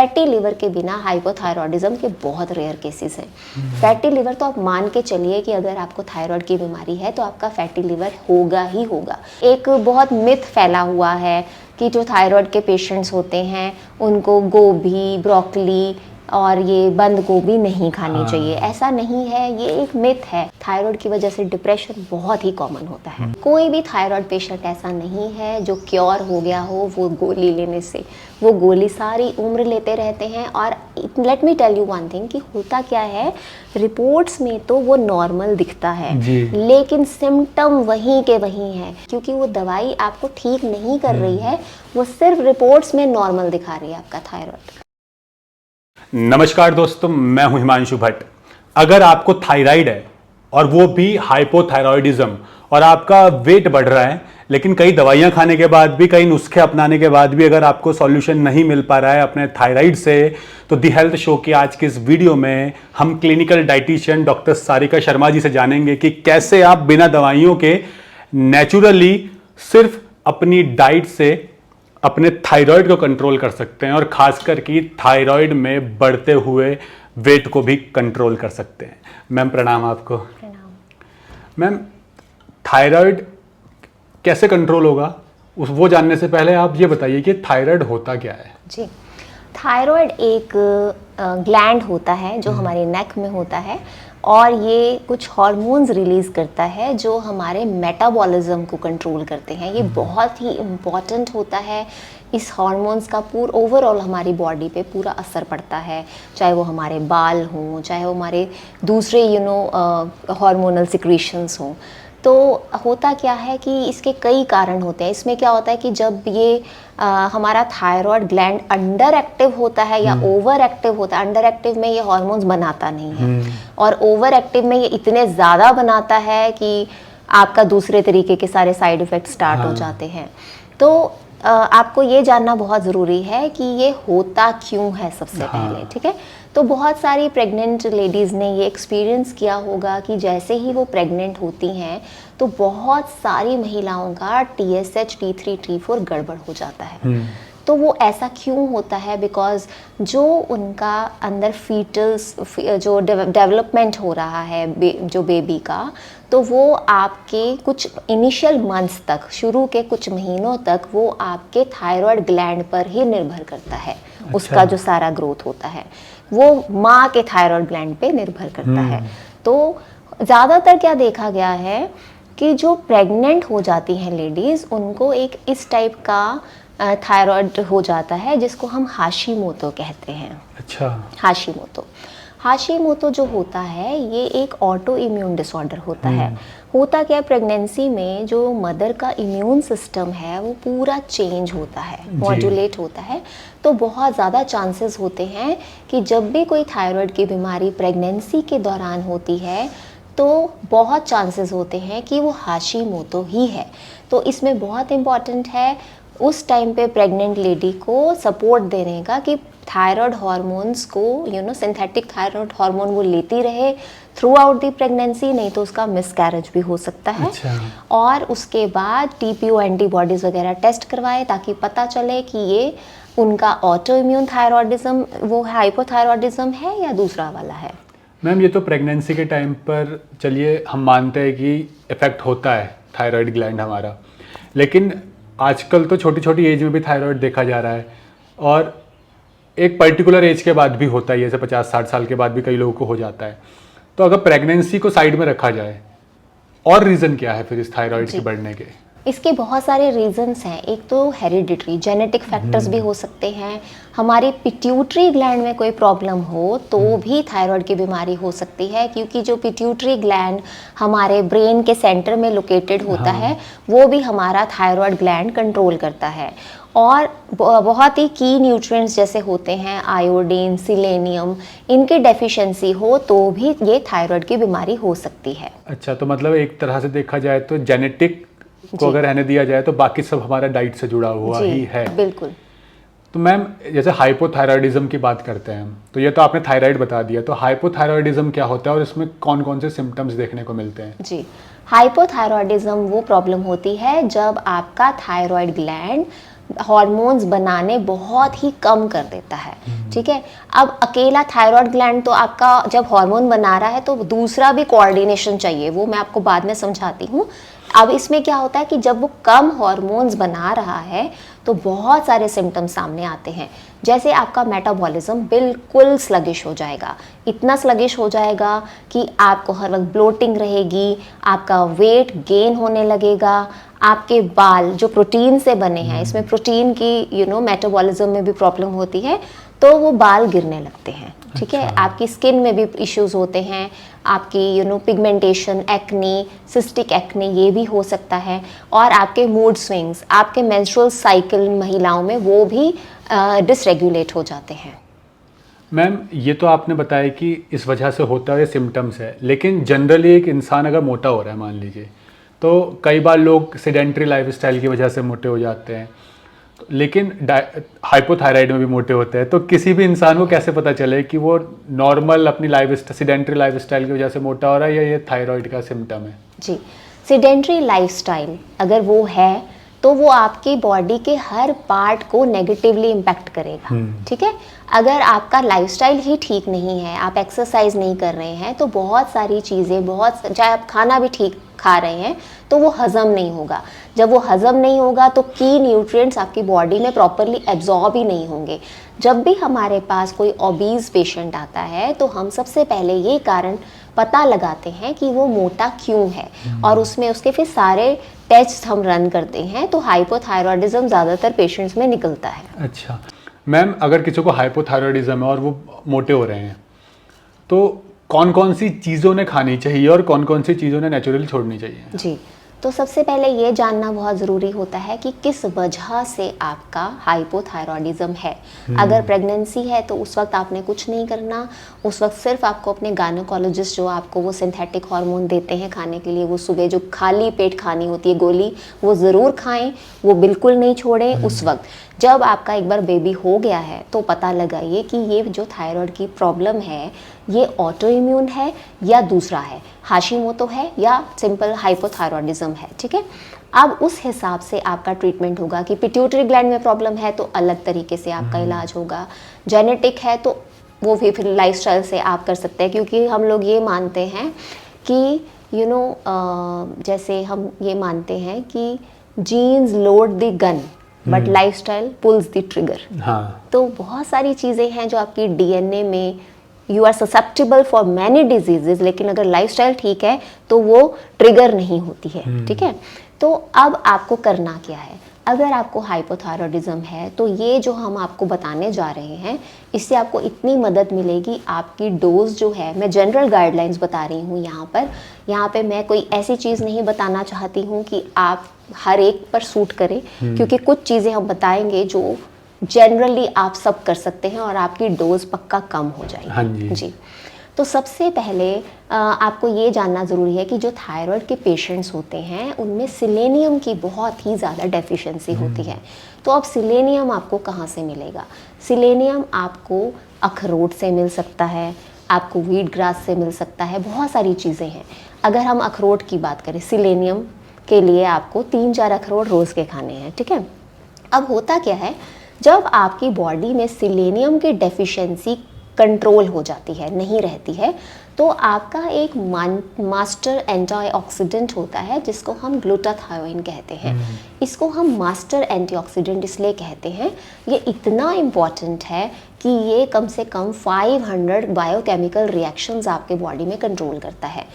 Fatty liver के बिना hypothyroidism के बहुत रेयर केसेस हैं। फैटी लिवर तो आप मान के चलिए कि अगर आपको थायराइड की बीमारी है तो आपका फैटी लिवर होगा ही होगा। एक बहुत मिथ फैला हुआ है कि जो थायराइड के पेशेंट्स होते हैं उनको गोभी, ब्रोकली और ये बंद गोभी नहीं खानी चाहिए। ऐसा नहीं है, ये एक मिथ है। थायराइड की वजह से डिप्रेशन बहुत ही कॉमन होता है। कोई भी थायराइड पेशेंट ऐसा नहीं है जो क्योर हो गया हो वो गोली लेने से। वो गोली सारी उम्र लेते रहते हैं। और let me tell you one thing कि होता क्या है, रिपोर्ट्स में तो वो नॉर्मल दिखता है लेकिन सिम्टम वहीं के वहीं है, क्योंकि वो दवाई आपको ठीक नहीं कर रही है, वो सिर्फ रिपोर्ट्स में नॉर्मल दिखा रही है आपका थायराइड। नमस्कार दोस्तों, मैं हूं हिमांशु भट्ट। अगर आपको थायराइड है और वो भी हाइपोथायरॉयडिज्म और आपका वेट बढ़ रहा है, लेकिन कई दवाइयां खाने के बाद भी, कई नुस्खे अपनाने के बाद भी अगर आपको सॉल्यूशन नहीं मिल पा रहा है अपने थायराइड से, तो दी हेल्थ शो की आज की इस वीडियो में हम clinical dietitian doctor Sarika Sharma ji से जानेंगे कि कैसे आप बिना दवाइयों के नेचुरली सिर्फ अपनी डाइट से अपने थायराइड को कंट्रोल कर सकते हैं और खासकर कि थायराइड में बढ़ते हुए वेट को भी कंट्रोल कर सकते हैं। मैम प्रणाम आपको। प्रणाम। मैम, थायराइड कैसे कंट्रोल होगा वो जानने से पहले आप ये बताइए कि थायराइड होता क्या है। जी, थायराइड एक ग्लैंड होता है जो हमारे नेक में होता है और ये कुछ हार्मोन्स रिलीज करता है जो हमारे मेटाबॉलिज्म को कंट्रोल करते हैं। ये बहुत ही इम्पॉर्टेंट होता है। इस हार्मोन्स का पूरा ओवरऑल हमारी बॉडी पे पूरा असर पड़ता है, चाहे वो हमारे बाल हों, चाहे वो हमारे दूसरे हार्मोनल सिक्रीशंस हों। तो होता क्या है कि इसके कई कारण होते हैं। इसमें क्या होता है कि जब ये हमारा थायराइड ग्लैंड अंडर एक्टिव होता है या ओवर एक्टिव होता है, अंडर एक्टिव में ये हार्मोन्स बनाता नहीं है और ओवर एक्टिव में ये इतने ज़्यादा बनाता है कि आपका दूसरे तरीके के सारे साइड इफ़ेक्ट स्टार्ट हो जाते हैं। तो आपको ये जानना बहुत ज़रूरी है कि ये होता क्यों है सबसे पहले, ठीक है। तो बहुत सारी प्रेग्नेंट लेडीज़ ने ये एक्सपीरियंस किया होगा कि जैसे ही वो प्रेग्नेंट होती हैं तो बहुत सारी महिलाओं का TSH, T3, T4 गड़बड़ हो जाता है। तो वो ऐसा क्यों होता है? बिकॉज जो उनका अंदर फीटल्स जो डेवलपमेंट हो रहा है जो बेबी का, तो वो आपके कुछ इनिशियल मंथ्स तक, शुरू के कुछ महीनों तक वो आपके थायराइड ग्लैंड पर ही निर्भर करता है। अच्छा। उसका जो सारा ग्रोथ होता है वो माँ के थायराइड ग्लैंड पे निर्भर करता है। तो ज़्यादातर क्या देखा गया है कि जो प्रेग्नेंट हो जाती हैं लेडीज़, उनको एक इस टाइप का थायराइड हो जाता है जिसको हम हाशिमोतो कहते हैं। अच्छा। हाशिमोतो जो होता है ये एक ऑटो इम्यून डिसऑर्डर होता है। होता क्या है, प्रेगनेंसी में जो मदर का इम्यून सिस्टम है वो पूरा चेंज होता है, मॉड्यूलेट होता है। तो बहुत ज़्यादा चांसेस होते हैं कि जब भी कोई थायराइड की बीमारी प्रेगनेंसी के दौरान होती है तो बहुत चांसेस होते हैं कि वो हाशिमोतो ही है। तो इसमें बहुत इम्पॉर्टेंट है उस टाइम पे प्रेग्नेंट लेडी को सपोर्ट देने का कि थायराइड हार्मोन्स को सिंथेटिक थायराइड हार्मोन वो लेती रहे थ्रू आउट द प्रेगनेंसी, नहीं तो उसका मिसकैरेज भी हो सकता है। अच्छा। और उसके बाद TPO एंटीबॉडीज़ वगैरह टेस्ट करवाए ताकि पता चले कि ये उनका ऑटो इम्यून थायराइडिज्म, वो हाइपोथायरॉयडिज्म है या दूसरा वाला है। मैम, ये तो प्रेगनेंसी के टाइम पर चलिए हम मानते हैं कि इफेक्ट होता है थायराइड ग्लैंड हमारा, लेकिन आजकल तो छोटी छोटी एज में भी थायराइड देखा जा रहा है और एक पर्टिकुलर एज के बाद भी होता है, जैसे 50-60 साल के बाद भी कई लोगों को हो जाता है। तो अगर प्रेगनेंसी को साइड में रखा जाए, और रीज़न क्या है फिर इस थायराइड के बढ़ने के? इसके बहुत सारे रीजंस हैं। एक तो हेरिडिटरी जेनेटिक फैक्टर्स भी हो सकते हैं। हमारे पिट्यूटरी ग्लैंड में कोई प्रॉब्लम हो तो भी थायराइड की बीमारी हो सकती है, क्योंकि जो पिट्यूटरी ग्लैंड हमारे ब्रेन के सेंटर में लोकेटेड होता है वो भी हमारा थायराइड ग्लैंड कंट्रोल करता है। और बहुत ही की न्यूट्रिएंट्स जैसे होते हैं आयोडीन, सिलेनियम, इनकी डेफिशिएंसी हो तो भी ये थायराइड की बीमारी हो सकती है। अच्छा, तो मतलब एक तरह से देखा जाए तो जेनेटिक को अगर रहने दिया जाए तो बाकी सब हमारा डाइट से जुड़ा हुआ ही है। बिल्कुल। तो मैम, जैसे हाइपोथायरॉयडिज्म की बात करते हैं हम, तो ये तो आपने थायराइड बता दिया, तो हाइपोथायरॉयडिज्म क्या होता है और इसमें कौन कौन से सिम्टम्स देखने को मिलते हैं? जी, हाइपोथायरॉयडिज्म वो प्रॉब्लम होती है जब आपका थायराइड ग्लैंड हार्मोन्स बनाने बहुत ही कम कर देता है। ठीक है, अब अकेला थायराइड ग्लैंड तो आपका जब हार्मोन बना रहा है तो दूसरा भी कोऑर्डिनेशन चाहिए, वो मैं आपको बाद में समझाती हूँ। अब इसमें क्या होता है कि जब वो कम हार्मोन्स बना रहा है तो बहुत सारे सिम्टम्स सामने आते हैं, जैसे आपका मेटाबॉलिज्म बिल्कुल स्लगिश हो जाएगा, इतना स्लगिश हो जाएगा कि आपको हर वक्त ब्लोटिंग रहेगी, आपका वेट गेन होने लगेगा, आपके बाल जो प्रोटीन से बने हैं, इसमें प्रोटीन की मेटाबॉलिज्म में भी प्रॉब्लम होती है, तो वो बाल गिरने लगते हैं। ठीक है, आपकी स्किन में भी इश्यूज होते हैं, आपकी पिगमेंटेशन, एक्नी, सिस्टिक एक्ने ये भी हो सकता है, और आपके मूड स्विंग्स, आपके मेंस्ट्रुअल साइकिल महिलाओं में वो भी डिसरेगुलेट हो जाते हैं। मैम, ये तो आपने बताया कि इस वजह से होता है, सिम्टम्स है, लेकिन जनरली एक इंसान अगर मोटा हो रहा है मान लीजिए, तो कई बार लोग सेडेंट्री लाइफस्टाइल की वजह से मोटे हो जाते हैं, लेकिन हाइपोथायराइड में भी मोटे होते हैं, तो किसी भी इंसान को कैसे पता चले कि वो नॉर्मल अपनी सेडेंट्री लाइफस्टाइल की वजह से मोटा हो रहा है या ये थायराइड का सिम्टम है? जी, सेडेंट्री लाइफस्टाइल अगर वो है तो वो आपकी बॉडी के हर पार्ट को नेगेटिवली इम्पैक्ट करेगा। ठीक है, अगर आपका लाइफस्टाइल ही ठीक नहीं है, आप एक्सरसाइज नहीं कर रहे हैं, तो बहुत सारी चीज़ें, चाहे आप खाना भी ठीक खा रहे हैं तो वो हज़म नहीं होगा। जब वो हज़म नहीं होगा तो की न्यूट्रिएंट्स आपकी बॉडी में प्रॉपरली एब्जॉर्ब ही नहीं होंगे। जब भी हमारे पास कोई ओबीज पेशेंट आता है तो हम सबसे पहले ये कारण पता लगाते हैं कि वो मोटा क्यों है, और उसमें उसके फिर सारे टेस्ट हम रन करते हैं, तो हाइपोथायरॉयडिज्म ज़्यादातर पेशेंट्स में निकलता है। अच्छा मैम, अगर किसी को हाइपोथायरॉयडिज्म है और वो मोटे हो रहे हैं, तो कौन कौन सी चीज़ों ने खानी चाहिए और कौन कौन सी चीज़ों ने नेचुरली छोड़नी चाहिए? जी, तो सबसे पहले ये जानना बहुत ज़रूरी होता है कि किस वजह से आपका हाइपोथायरॉयडिज्म है। अगर प्रेगनेंसी है तो उस वक्त आपने कुछ नहीं करना, उस वक्त सिर्फ आपको अपने गायनेकोलॉजिस्ट जो आपको वो सिंथेटिक हार्मोन देते हैं खाने के लिए, वो सुबह जो खाली पेट खानी होती है गोली, वो ज़रूर खाएं, वो बिल्कुल नहीं छोड़ें। उस वक्त जब आपका एक बार बेबी हो गया है तो पता लगाइए कि ये जो थायराइड की प्रॉब्लम है ये ऑटो इम्यून है या दूसरा है, हाशिमोतो है या सिंपल हाइपोथायरॉयडिज्म है। ठीक है, अब उस हिसाब से आपका ट्रीटमेंट होगा कि पिट्यूटरी ग्लैंड में प्रॉब्लम है तो अलग तरीके से आपका इलाज होगा, जेनेटिक है तो वो भी फिर लाइफस्टाइल से आप कर सकते हैं, क्योंकि हम लोग ये मानते हैं कि जैसे हम ये मानते हैं कि genes load the gun but lifestyle pulls the trigger. हाँ, तो बहुत सारी चीज़ें हैं जो आपकी डीएनए में, you are susceptible for many diseases, लेकिन अगर लाइफस्टाइल ठीक है तो वो ट्रिगर नहीं होती है। ठीक है, तो अब आपको करना क्या है? अगर आपको हाइपोथायरॉयडिज्म है तो ये जो हम आपको बताने जा रहे हैं इससे आपको इतनी मदद मिलेगी। आपकी डोज जो है, मैं जनरल गाइडलाइंस बता रही हूँ यहाँ पे मैं कोई ऐसी चीज़ नहीं बताना चाहती हूँ कि आप हर एक पर सूट करें, क्योंकि कुछ चीज़ें हम बताएंगे जो जनरली आप सब कर सकते हैं और आपकी डोज पक्का कम हो जाएगी। हाँ जी। तो सबसे पहले आपको ये जानना ज़रूरी है कि जो थायराइड के पेशेंट्स होते हैं उनमें सिलेनियम की बहुत ही ज़्यादा डेफिशिएंसी होती है। तो अब सिलेनियम आपको कहाँ से मिलेगा? सिलेनियम आपको अखरोट से मिल सकता है, आपको व्हीट ग्रास से मिल सकता है, बहुत सारी चीज़ें हैं। अगर हम अखरोट की बात करें, सिलेनियम के लिए आपको 3-4 अखरोट रोज़ के खाने हैं। ठीक है, अब होता क्या है, जब आपकी बॉडी में सिलेनियम की डेफिशिएंसी कंट्रोल हो जाती है, नहीं रहती है, तो आपका एक मास्टर एंटीऑक्सीडेंट होता है जिसको हम ग्लूटाथायोन कहते हैं। इसको हम मास्टर एंटीऑक्सीडेंट इसलिए कहते हैं, ये इतना इम्पॉर्टेंट है कि ये कम से कम 500 बायोकेमिकल रिएक्शंस आपके बॉडी में कंट्रोल करता है।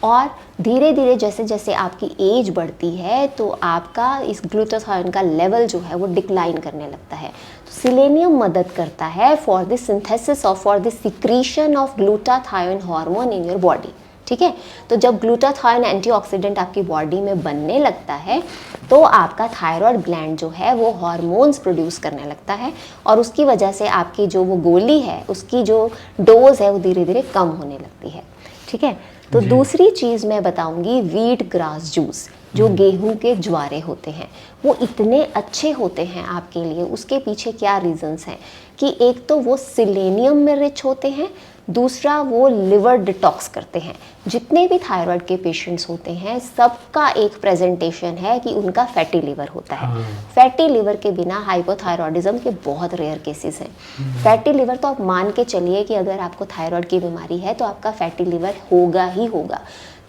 और धीरे धीरे जैसे जैसे आपकी एज बढ़ती है तो आपका इस ग्लूटाथायोन का लेवल जो है वो डिक्लाइन करने लगता है। तो सिलेनियम मदद करता है फॉर द सिंथेसिस और for the secretion of glutathione hormone in your body. ठीक है, तो जब ग्लूटाथायोन एंटीऑक्सीडेंट आपकी बॉडी में बनने लगता है तो आपका थायराइड ग्लैंड जो है वो हार्मोन्स प्रोड्यूस करने लगता है, और उसकी वजह से आपकी जो वो गोली है उसकी जो डोज है वो धीरे धीरे कम होने लगती है। ठीक है, तो दूसरी चीज़ मैं बताऊंगी, व्हीट ग्रास जूस, जो गेहूं के ज्वारे होते हैं वो इतने अच्छे होते हैं आपके लिए। उसके पीछे क्या रीजंस हैं कि एक तो वो सिलेनियम में रिच होते हैं, दूसरा वो लिवर डिटॉक्स करते हैं। जितने भी थायराइड के पेशेंट्स होते हैं सबका एक प्रेजेंटेशन है कि उनका फैटी लिवर होता है। फैटी लिवर के बिना हाइपोथायरॉयडिज्म के बहुत रेयर केसेस हैं। फैटी लिवर तो आप मान के चलिए कि अगर आपको थायराइड की बीमारी है तो आपका फैटी लिवर होगा ही होगा।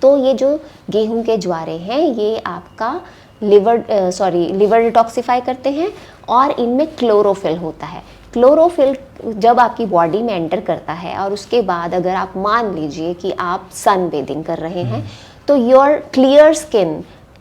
तो ये जो गेहूं के ज्वारे हैं ये आपका लिवर डिटॉक्सिफाई करते हैं और इनमें क्लोरोफिल होता है। क्लोरोफिल जब आपकी बॉडी में एंटर करता है और उसके बाद अगर आप मान लीजिए कि आप सन बेदिंग कर रहे हैं तो your clear skin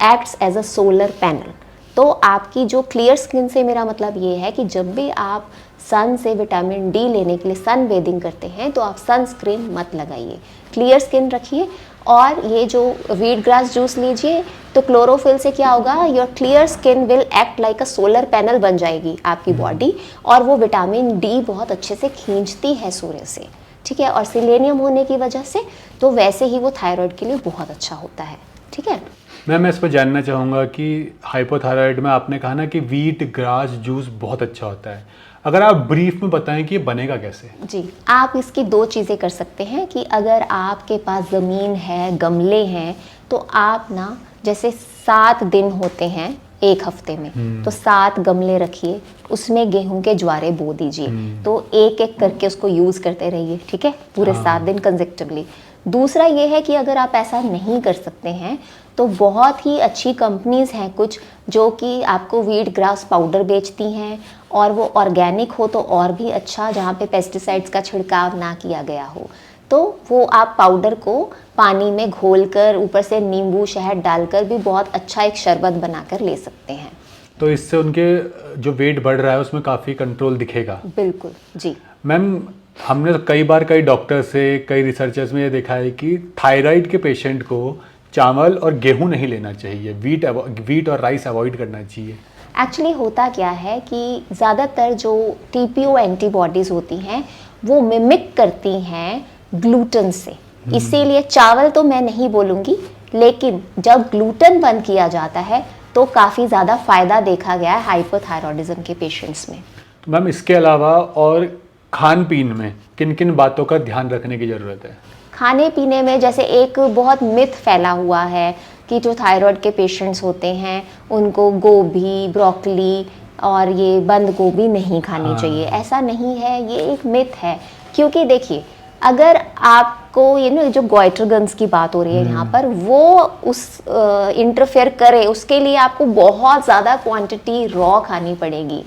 acts as a solar panel. तो आपकी जो क्लियर स्किन से मेरा मतलब ये है कि जब भी आप सन से विटामिन डी लेने के लिए सन बेदिंग करते हैं तो आप सनस्क्रीन मत लगाइए, क्लियर स्किन रखिए। और ये जो व्हीट ग्रास जूस लीजिए तो क्लोरोफिल से क्या होगा, your clear skin will act like a solar panel बन जाएगी आपकी बॉडी, और वो विटामिन डी बहुत अच्छे से खींचती है सूर्य से, ठीक है। और सिलेनियम होने की वजह से तो वैसे ही वो थायराइड के लिए बहुत अच्छा होता है, ठीक है। मैं इस पर जानना चाहूँगा कि हाइपोथायराइड में आपने कहा ना कि व्हीट ग्रास जूस बहुत अच्छा होता है, अगर आप ब्रीफ में बताएं कि ये बनेगा कैसे। जी, आप इसकी दो चीज़ें कर सकते हैं कि अगर आपके पास ज़मीन है, गमले हैं, तो आप ना जैसे 7 दिन होते हैं एक हफ्ते में, तो 7 गमले रखिए, उसमें गेहूं के ज्वारे बो दीजिए। तो एक एक करके उसको यूज़ करते रहिए, ठीक है, पूरे 7 दिन कंसेक्टिवली। दूसरा ये है कि अगर आप ऐसा नहीं कर सकते हैं तो बहुत ही अच्छी कंपनीज़ हैं कुछ जो कि आपको व्हीट ग्रास पाउडर बेचती हैं, और वो ऑर्गेनिक हो तो और भी अच्छा, जहाँ पे पेस्टिसाइड्स का छिड़काव ना किया गया हो। तो वो आप पाउडर को पानी में घोलकर ऊपर से नींबू शहद डालकर भी बहुत अच्छा एक शरबत बनाकर ले सकते हैं। तो इससे उनके जो वेट बढ़ रहा है उसमें काफ़ी कंट्रोल दिखेगा। बिल्कुल जी मैम, हमने कई बार कई डॉक्टर से, कई रिसर्चर्स में ये देखा है कि थायराइड के पेशेंट को चावल और गेहूं नहीं लेना चाहिए, वीट और राइस अवॉइड करना चाहिए। एक्चुअली होता क्या है कि ज़्यादातर जो TPO एंटीबॉडीज़ होती हैं वो मिमिक करती हैं ग्लूटेन से, इसीलिए चावल तो मैं नहीं बोलूँगी, लेकिन जब ग्लूटेन बंद किया जाता है तो काफ़ी ज़्यादा फ़ायदा देखा गया है हाइपोथायरॉयडिज्म के पेशेंट्स में। तो मैम, इसके अलावा और खान पीन में किन किन बातों का ध्यान रखने की ज़रूरत है? खाने पीने में जैसे एक बहुत मिथ फैला हुआ है कि जो थायराइड के पेशेंट्स होते हैं उनको गोभी, ब्रोकली और ये बंद गोभी नहीं खानी चाहिए। ऐसा नहीं है, ये एक मिथ है। क्योंकि देखिए, अगर आपको जो गॉइटर गन्स की बात हो रही है यहाँ पर, वो उस इंटरफेयर करे, उसके लिए आपको बहुत ज़्यादा क्वांटिटी रॉ खानी पड़ेगी।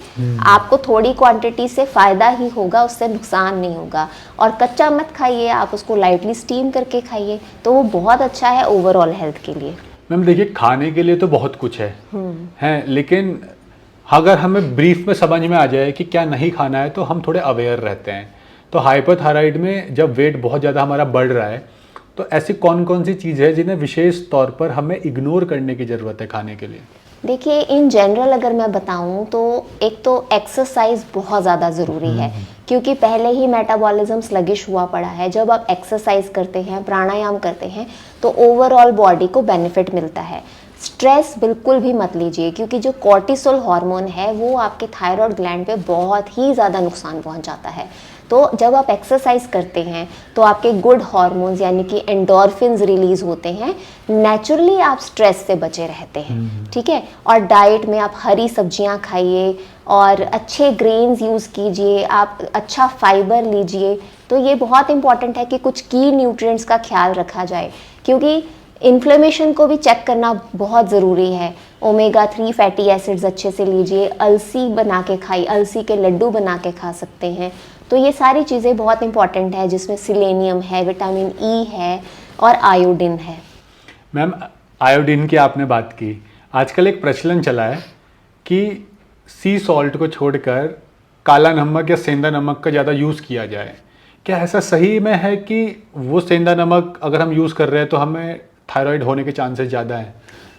आपको थोड़ी क्वांटिटी से फ़ायदा ही होगा, उससे नुकसान नहीं होगा। और कच्चा मत खाइए, आप उसको लाइटली स्टीम करके खाइए, तो वो बहुत अच्छा है ओवरऑल हेल्थ के लिए। मैम देखिए, खाने के लिए तो बहुत कुछ है, लेकिन अगर हमें ब्रीफ में समझ में आ जाए कि क्या नहीं खाना है तो हम थोड़े अवेयर रहते हैं। तो हाइपोथायराइड में जब वेट बहुत ज़्यादा हमारा बढ़ रहा है तो ऐसी कौन कौन सी चीज़ है जिन्हें विशेष तौर पर हमें इग्नोर करने की ज़रूरत है खाने के लिए? देखिए, इन जनरल अगर मैं बताऊं तो एक तो एक्सरसाइज बहुत ज़्यादा ज़रूरी है, क्योंकि पहले ही मेटाबॉलिज्म स्लगिश हुआ पड़ा है। जब आप एक्सरसाइज करते हैं, प्राणायाम करते हैं, तो ओवरऑल बॉडी को बेनिफिट मिलता है। स्ट्रेस बिल्कुल भी मत लीजिए, क्योंकि जो कॉर्टिसोल हार्मोन है वो आपके थायराइड ग्लैंड पे बहुत ही ज़्यादा नुकसान पहुंचाता है। तो जब आप एक्सरसाइज करते हैं तो आपके गुड हार्मोन्स यानी कि एंडोर्फिन्स रिलीज होते हैं, नेचुरली आप स्ट्रेस से बचे रहते हैं, ठीक है। और डाइट में आप हरी सब्जियां खाइए और अच्छे ग्रेन्स यूज़ कीजिए, आप अच्छा फाइबर लीजिए। तो ये बहुत इंपॉर्टेंट है कि कुछ की न्यूट्रिएंट्स का ख्याल रखा जाए, क्योंकि इन्फ्लेमेशन को भी चेक करना बहुत ज़रूरी है। ओमेगा 3 फैटी एसिड्स अच्छे से लीजिए, अलसी बना के खाइए, अलसी के लड्डू बना के खा सकते हैं। तो ये सारी चीज़ें बहुत इंपॉर्टेंट है, जिसमें सिलेनियम है, विटामिन ई है और आयोडीन है। मैम, आयोडीन की आपने बात की। आजकल एक प्रचलन चला है कि सी सॉल्ट को छोड़कर काला नमक या सेंधा नमक का ज़्यादा यूज़ किया जाए। क्या ऐसा सही में है कि वो सेंधा नमक अगर हम यूज़ कर रहे हैं तो हमें थायराइड होने के चांसेस ज़्यादा हैं?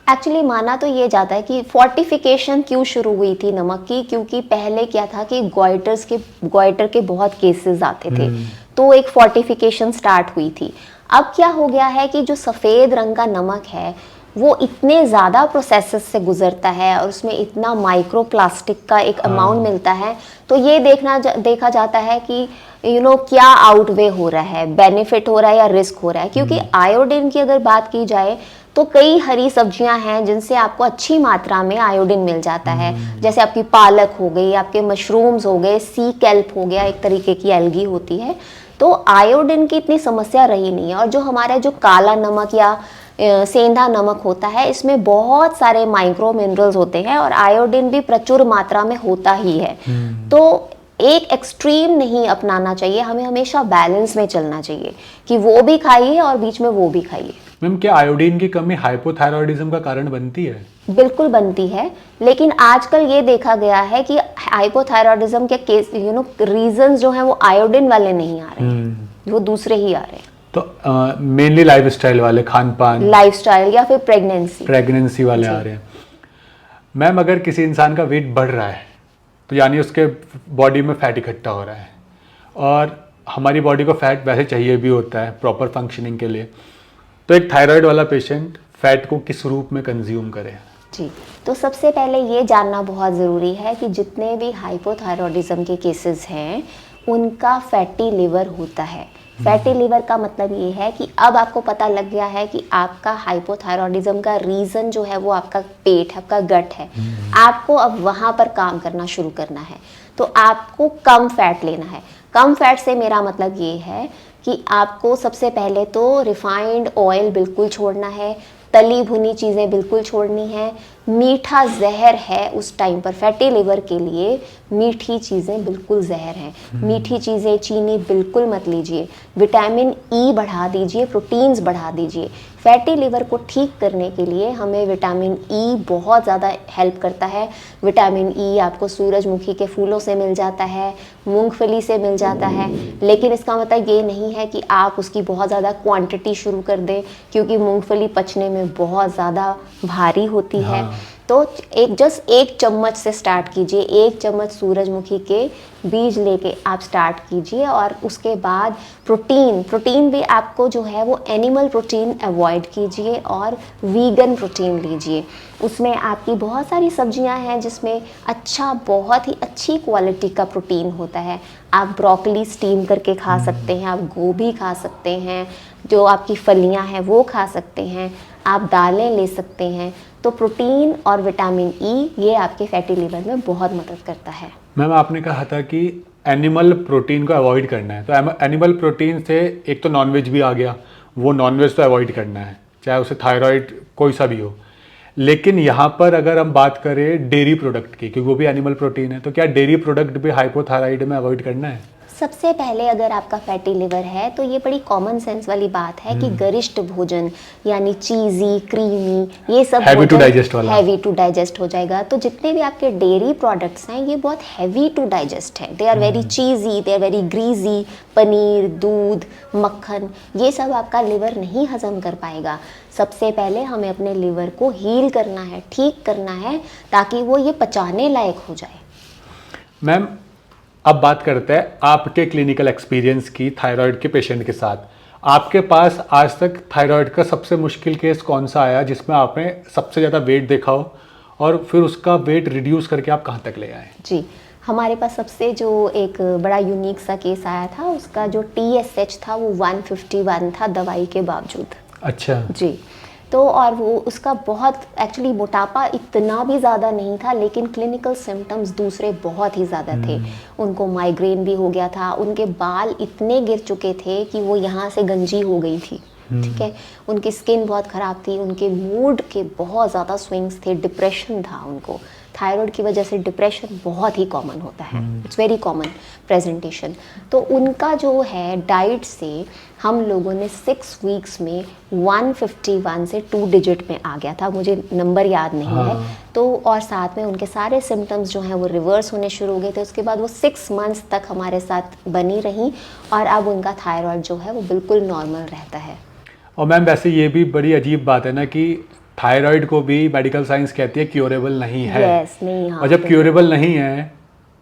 एक्चुअली माना तो ये जाता है कि फोर्टिफिकेशन क्यों शुरू हुई थी नमक की, क्योंकि पहले क्या था कि गॉइटर के बहुत केसेस आते थे, तो एक फोर्टिफिकेशन स्टार्ट हुई थी। अब क्या हो गया है कि जो सफ़ेद रंग का नमक है वो इतने ज़्यादा प्रोसेसेस से गुजरता है और उसमें इतना माइक्रो प्लास्टिक का एक अमाउंट मिलता है, तो ये देखा जाता है कि क्या आउटवे हो रहा है, बेनिफिट हो रहा है या रिस्क हो रहा है। क्योंकि आयोडीन की अगर बात की जाए तो कई हरी सब्जियां हैं जिनसे आपको अच्छी मात्रा में आयोडीन मिल जाता है, जैसे आपकी पालक हो गई, आपके मशरूम्स हो गए, सी कैल्प हो गया, एक तरीके की एल्गी होती है। तो आयोडीन की इतनी समस्या रही नहीं है। और जो हमारा जो काला नमक या सेंधा नमक होता है, इसमें बहुत सारे माइक्रो मिनरल्स होते हैं और आयोडीन भी प्रचुर मात्रा में होता ही है। तो एक एक्सट्रीम नहीं अपनाना चाहिए, हमें हमेशा बैलेंस में चलना चाहिए कि वो भी खाइए और बीच में वो भी खाइए। मैम, क्या आयोडीन की कमी हाइपोथायरॉयडिज्म का कारण बनती है? बिल्कुल बनती है, लेकिन आजकल ये देखा गया है कि हाइपोथायरॉयडिज्म के केस रीजंस जो हैं वो आयोडीन वाले नहीं आ रहे हैं, वो दूसरे ही आ रहे हैं। तो मेनली लाइफस्टाइल वाले, खान पान, लाइफस्टाइल या फिर प्रेगनेंसी वाले आ रहे हैं। मैम, अगर किसी इंसान का वेट बढ़ रहा है तो यानी उसके बॉडी में फैट इकट्ठा हो रहा है, और हमारी बॉडी को फैट वैसे चाहिए भी होता है प्रॉपर फंक्शनिंग के लिए, तो एक थायराइड वाला पेशेंट फैट को किस रूप में कंज्यूम करे? जी, तो सबसे पहले ये जानना बहुत ज़रूरी है कि जितने भी हाइपोथायरॉयडिज्म के केसेस हैं उनका फैटी लिवर होता है। फैटी लिवर का मतलब ये है कि अब आपको पता लग गया है कि आपका हाइपोथायरॉयडिज्म का रीज़न जो है वो आपका पेट है, आपका गट है। आपको अब वहाँ पर काम करना शुरू करना है, तो आपको कम फैट लेना है। कम फैट से मेरा मतलब ये है कि आपको सबसे पहले तो रिफाइंड ऑयल बिल्कुल छोड़ना है, तली भुनी चीज़ें बिल्कुल छोड़नी है। मीठा जहर है उस टाइम पर, फैटी लिवर के लिए मीठी चीज़ें बिल्कुल जहर हैं। मीठी चीज़ें, चीनी बिल्कुल मत लीजिए। विटामिन ई बढ़ा दीजिए, प्रोटीन्स बढ़ा दीजिए। फैटी लिवर को ठीक करने के लिए हमें विटामिन ई बहुत ज़्यादा हेल्प करता है। विटामिन ई आपको सूरजमुखी के फूलों से मिल जाता है, मूंगफली से मिल जाता है, लेकिन इसका मतलब ये नहीं है कि आप उसकी बहुत ज़्यादा क्वांटिटी शुरू कर दें, क्योंकि मूंगफली पचने में बहुत ज़्यादा भारी होती है। तो एक चम्मच से स्टार्ट कीजिए, 1 चम्मच सूरजमुखी के बीज लेके आप स्टार्ट कीजिए। और उसके बाद प्रोटीन भी आपको जो है वो एनिमल प्रोटीन अवॉइड कीजिए और वीगन प्रोटीन लीजिए। उसमें आपकी बहुत सारी सब्जियां हैं जिसमें बहुत ही अच्छी क्वालिटी का प्रोटीन होता है। आप ब्रोकली स्टीम करके खा सकते हैं, आप गोभी खा सकते हैं, जो आपकी फलियां हैं वो खा सकते हैं, आप दालें ले सकते हैं। तो प्रोटीन और विटामिन ई ये आपके फैटी लिवर में बहुत मदद करता है। मैम, आपने कहा था कि एनिमल प्रोटीन को अवॉइड करना है, तो एनिमल प्रोटीन से एक तो नॉनवेज भी आ गया, वो नॉनवेज तो अवॉइड करना है, चाहे उसे थायराइड कोई सा भी हो। लेकिन यहाँ पर अगर हम बात करें डेयरी प्रोडक्ट की, क्योंकि वो भी एनिमल प्रोटीन है, तो क्या डेयरी प्रोडक्ट भी हाइपोथायराइड में अवॉइड करना है? सबसे पहले अगर आपका फैटी लिवर है तो ये बड़ी कॉमन सेंस वाली बात है कि गरिष्ठ भोजन यानी चीज़ी, क्रीमी, ये सब हैवी टू डाइजेस्ट वाला, हैवी टू डाइजेस्ट हो जाएगा। तो जितने भी आपके डेयरी प्रोडक्ट्स हैं ये बहुत हैवी टू डाइजेस्ट है। They are very cheesy, they are very greasy. Paneer, दूध, मक्खन, ये सब आपका लिवर नहीं हजम कर पाएगा। सबसे पहले हमें अपने लिवर को हील करना है, ठीक करना है, ताकि वो ये पचाने लायक हो जाए। मैम, अब बात करते हैं आपके क्लिनिकल एक्सपीरियंस की थायराइड के पेशेंट के साथ। आपके पास आज तक थायराइड का सबसे मुश्किल केस कौन सा आया जिसमें आपने सबसे ज़्यादा वेट देखा हो, और फिर उसका वेट रिड्यूस करके आप कहाँ तक ले आए? जी, हमारे पास सबसे जो एक बड़ा यूनिक सा केस आया था, उसका जो TSH था वो 151 था दवाई के बावजूद। अच्छा जी, तो और वो उसका बहुत एक्चुअली मोटापा इतना भी ज़्यादा नहीं था, लेकिन क्लिनिकल सिम्टम्स दूसरे बहुत ही ज़्यादा थे। उनको माइग्रेन भी हो गया था, उनके बाल इतने गिर चुके थे कि वो यहाँ से गंजी हो गई थी, ठीक है। उनकी स्किन बहुत ख़राब थी, उनके मूड के बहुत ज़्यादा स्विंग्स थे, डिप्रेशन था उनको। थायराइड की वजह से डिप्रेशन बहुत ही कॉमन होता है, इट्स वेरी कॉमन प्रेजेंटेशन। तो उनका जो है डाइट से हम लोगों ने 6 वीक्स में 151 से 2 डिजिट में आ गया था, मुझे नंबर याद नहीं है। तो और साथ में उनके सारे सिम्टम्स जो हैं वो रिवर्स होने शुरू हो गए थे। उसके बाद वो 6 मंथ्स तक हमारे साथ बनी रही और अब उनका थायराइड जो है वो बिल्कुल नॉर्मल रहता है। और मैम, वैसे ये भी बड़ी अजीब बात है ना कि थायराइड को भी मेडिकल साइंस कहती है क्योरेबल नहीं है। नहीं, हाँ, और जब क्योरेबल नहीं है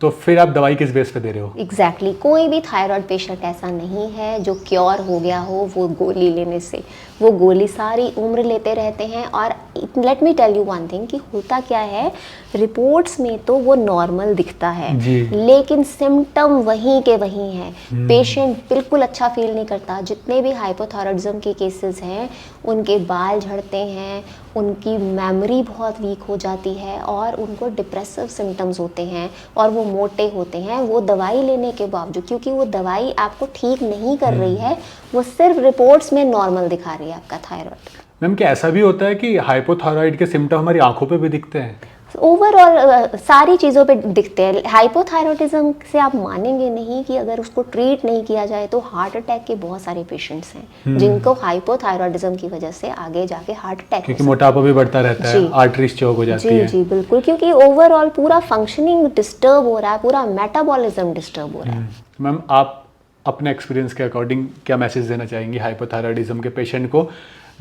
तो फिर आप दवाई किस बेस पे दे रहे हो? एग्जैक्टली कोई भी थायराइड पेशेंट ऐसा नहीं है जो क्योर हो गया हो वो गोली लेने से। वो गोली सारी उम्र लेते रहते हैं। और let me tell you one thing कि होता क्या है, रिपोर्ट्स में तो वो नॉर्मल दिखता है लेकिन सिम्टम वहीं के वहीं हैं। पेशेंट बिल्कुल अच्छा फील नहीं करता। जितने भी हाइपोथायराइडिज्म के केसेस हैं उनके बाल झड़ते हैं, उनकी मेमोरी बहुत वीक हो जाती है और उनको डिप्रेसिव सिम्टम्स होते हैं और वो मोटे होते हैं। वो दवाई लेने के बावजूद, क्योंकि वो दवाई आपको ठीक नहीं कर रही है, वो सिर्फ रिपोर्ट्स में नॉर्मल दिखा रही है आपका थायराइड। मैम क्या ऐसा भी होता है कि हाइपोथायराइड के सिम्टम हमारी आंखों पे भी दिखते हैं? ओवरऑल सारी चीज़ों पे दिखते हैं। हाइपोथायराइडिज्म से आप मानेंगे नहीं कि अगर उसको ट्रीट नहीं किया जाए तो हार्ट अटैक के बहुत सारे पेशेंट्स हैं जिनको हाइपोथायराइडिज्म की वजह से आगे जाके हार्ट अटैक, क्योंकि मोटापा भी बढ़ता रहता है, आर्टरीज चौक हो जाती है। जी बिल्कुल, क्योंकि ओवरऑल पूरा फंक्शनिंग डिस्टर्ब हो रहा है, पूरा मेटाबॉलिज्म डिस्टर्ब हो रहा है। मैम आप अपने एक्सपीरियंस के अकॉर्डिंग क्या मैसेज देना चाहेंगी हाइपोथायराइडिज्म के पेशेंट को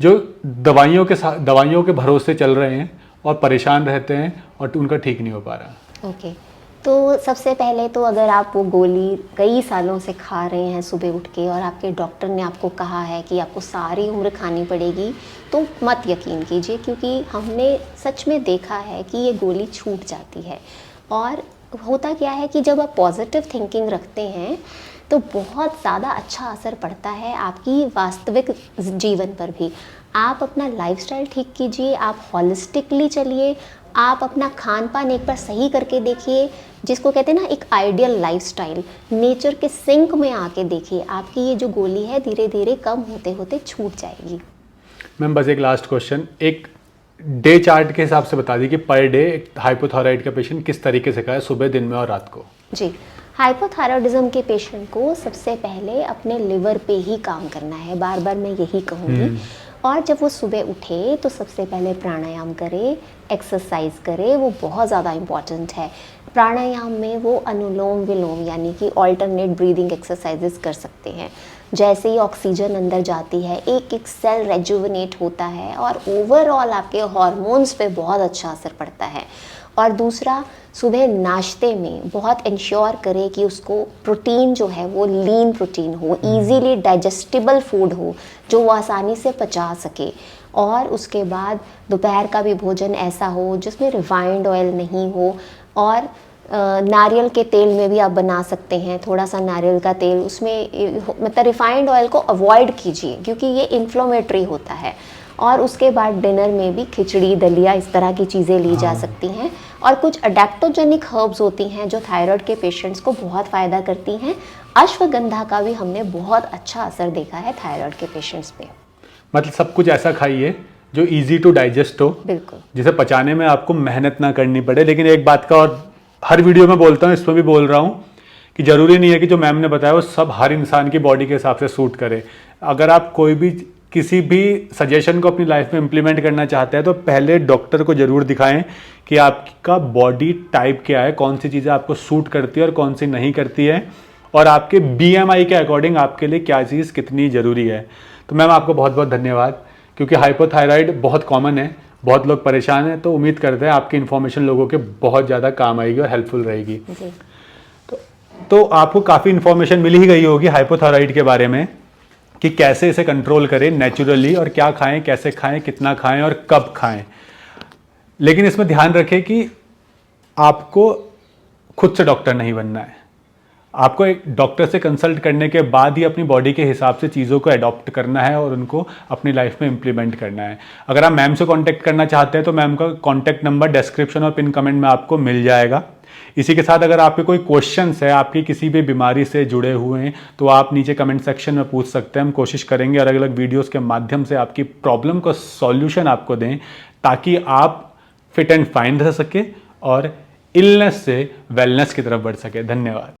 जो दवाइयों के भरोसे चल रहे हैं और परेशान रहते हैं और उनका ठीक नहीं हो पा रहा? ओके, तो सबसे पहले तो अगर आप वो गोली कई सालों से खा रहे हैं सुबह उठ के और आपके डॉक्टर ने आपको कहा है कि आपको सारी उम्र खानी पड़ेगी, तो मत यकीन कीजिए, क्योंकि हमने सच में देखा है कि ये गोली छूट जाती है। और होता क्या है कि जब आप पॉजिटिव थिंकिंग रखते हैं तो बहुत ज़्यादा अच्छा असर पड़ता है आपकी वास्तविक जीवन पर भी। आप अपना लाइफस्टाइल ठीक कीजिए, आप हॉलिस्टिकली चलिए, आप अपना खान पान एक बार सही करके देखिए, जिसको कहते हैं ना एक आइडियल लाइफस्टाइल, नेचर के सिंक में आके देखिए। आपकी ये जो गोली है धीरे धीरे कम होते होते छूट जाएगी। मैम बस एक लास्ट क्वेश्चन, एक डे चार्ट के हिसाब से बता दी कि पर डे हाइपोथायराइड का पेशेंट किस तरीके से खाए, सुबह, दिन में और रात को? जी, हाइपोथायराइडिज्म के पेशेंट को सबसे पहले अपने लिवर पे ही काम करना है, बार बार मैं यही कहूँगी। और जब वो सुबह उठे तो सबसे पहले प्राणायाम करे, एक्सरसाइज करे, वो बहुत ज़्यादा इम्पॉर्टेंट है। प्राणायाम में वो अनुलोम विलोम यानी कि ऑल्टरनेट ब्रीदिंग एक्सरसाइजेस कर सकते हैं। जैसे ही ऑक्सीजन अंदर जाती है एक एक सेल रेजुविनेट होता है और ओवरऑल आपके हार्मोन्स पे बहुत अच्छा असर पड़ता है। और दूसरा, सुबह नाश्ते में बहुत इंश्योर करें कि उसको प्रोटीन जो है वो लीन प्रोटीन हो, इजीली डाइजेस्टिबल फूड हो जो वो आसानी से पचा सके। और उसके बाद दोपहर का भी भोजन ऐसा हो जिसमें रिफाइंड ऑयल नहीं हो। और नारियल के तेल में भी आप बना सकते हैं, थोड़ा सा नारियल का तेल उसमें, मतलब रिफाइंड ऑयल को अवॉइड कीजिए क्योंकि ये इन्फ्लेमेटरी होता है। और उसके बाद डिनर में भी खिचड़ी, दलिया, इस तरह की चीज़ें ली जा सकती हैं। और कुछ अडेप्टोजेनिक हर्ब्स होती हैं जो थायराइड के पेशेंट्स को बहुत फ़ायदा करती हैं। अश्वगंधा का भी हमने बहुत अच्छा असर देखा है थायराइड के पेशेंट्स पे। मतलब सब कुछ ऐसा खाइए जो इजी टू डाइजेस्ट हो, बिल्कुल, जिसे पचाने में आपको मेहनत ना करनी पड़े। लेकिन एक बात का, और हर वीडियो में बोलता हूँ, इसमें भी बोल रहा हूँ कि ज़रूरी नहीं है कि जो मैम ने बताया वो सब हर इंसान की बॉडी के हिसाब से सूट करे। अगर आप कोई भी किसी भी सजेशन को अपनी लाइफ में इम्प्लीमेंट करना चाहते हैं तो पहले डॉक्टर को ज़रूर दिखाएं कि आपका बॉडी टाइप क्या है, कौन सी चीज़ें आपको सूट करती है और कौन सी नहीं करती है, और आपके BMI के अकॉर्डिंग आपके लिए क्या चीज़ कितनी ज़रूरी है। तो मैम आपको बहुत बहुत धन्यवाद, क्योंकि हाइपोथायराइड बहुत कॉमन है, बहुत लोग परेशान हैं, तो उम्मीद करते हैं आपकी इन्फॉर्मेशन लोगों के बहुत ज़्यादा काम आएगी और हेल्पफुल रहेगी। तो आपको काफ़ी इन्फॉर्मेशन मिल ही गई होगी हाइपोथायराइड के बारे में कि कैसे इसे कंट्रोल करें नेचुरली, और क्या खाएं, कैसे खाएं, कितना खाएं और कब खाएं। लेकिन इसमें ध्यान रखें कि आपको खुद से डॉक्टर नहीं बनना है। आपको एक डॉक्टर से कंसल्ट करने के बाद ही अपनी बॉडी के हिसाब से चीज़ों को अडॉप्ट करना है और उनको अपनी लाइफ में इम्प्लीमेंट करना है। अगर आप मैम से कांटेक्ट करना चाहते हैं तो मैम का कांटेक्ट नंबर डिस्क्रिप्शन और पिन कमेंट में आपको मिल जाएगा। इसी के साथ अगर आपके कोई क्वेश्चंस है, आपकी किसी भी बीमारी से जुड़े हुए हैं, तो आप नीचे कमेंट सेक्शन में पूछ सकते हैं। हम कोशिश करेंगे अलग अलग वीडियोस के माध्यम से आपकी प्रॉब्लम का सॉल्यूशन आपको दें, ताकि आप फिट एंड फाइन रह सके और इलनेस से वेलनेस की तरफ बढ़ सके। धन्यवाद।